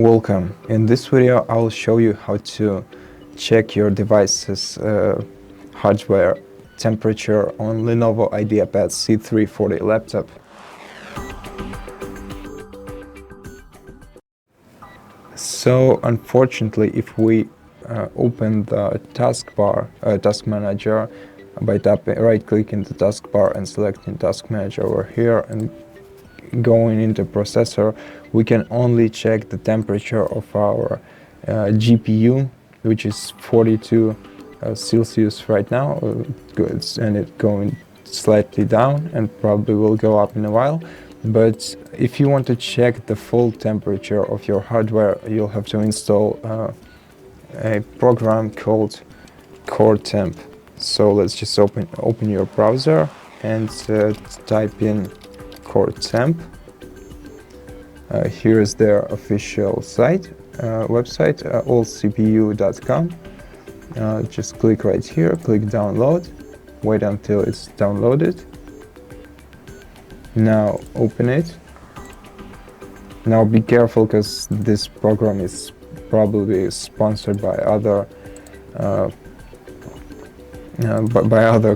Welcome. In this video I'll show you how to check your device's hardware temperature on LENOVO Ideapad C340 laptop. So unfortunately, if we open the task manager by right-clicking the taskbar and selecting task manager over here and going into processor, we can only check the temperature of our GPU, which is 42 Celsius right now, and it's going slightly down and probably will go up in a while. But if you want to check the full temperature of your hardware, you'll have to install a program called CoreTemp. So let's just open your browser and type in CoreTemp. Here is their official website, allcpu.com. Just click right here, click download, wait until it's downloaded. Now open it. Now be careful, because this program is probably sponsored by other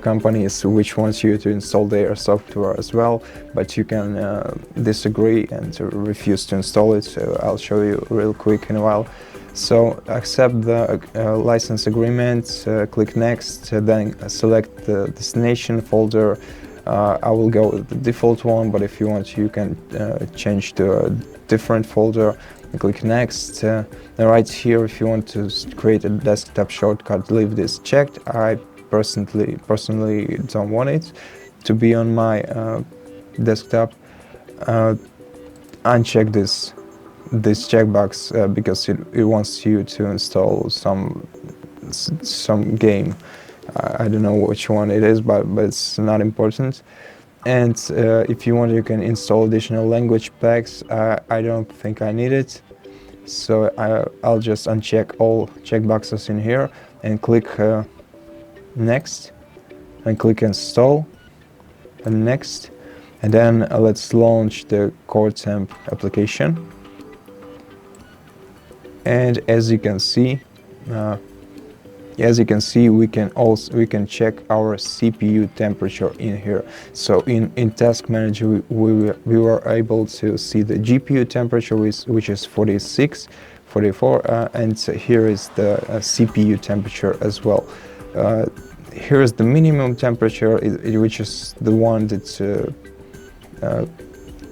companies which wants you to install their software as well, but you can disagree and refuse to install it, so I'll show you real quick in a while. So accept the license agreement, click next, then select the destination folder. I will go with the default one, but if you want you can change to a different folder. Click next. Right here, if you want to create a desktop shortcut, leave this checked. I personally don't want it to be on my desktop. Uncheck this checkbox because it wants you to install some game. I don't know which one it is, but it's not important. And if you want, you can install additional language packs. I don't think I need it, so I'll just uncheck all checkboxes in here and click next, and click install, and next, and then let's launch the CoreTemp application. And as you can see, we can check our CPU temperature in here. So in Task Manager, we were able to see the GPU temperature, which is 46, 44, and here is the CPU temperature as well. Here is the minimum temperature, which is the one that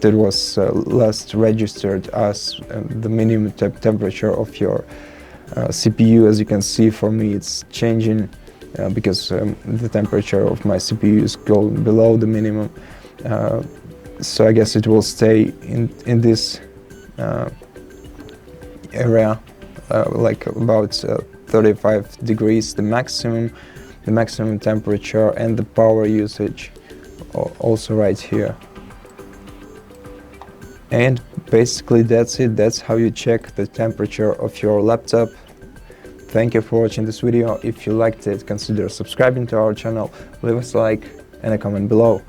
was last registered as the minimum temperature of your CPU. As you can see, for me it's changing because the temperature of my CPU is going below the minimum. So I guess it will stay in this area, like about 35 degrees, the maximum temperature, and the power usage also right here. And basically that's it. That's how you check the temperature of your laptop. Thank you for watching this video. If you liked it, consider subscribing to our channel, leave us a like and a comment below.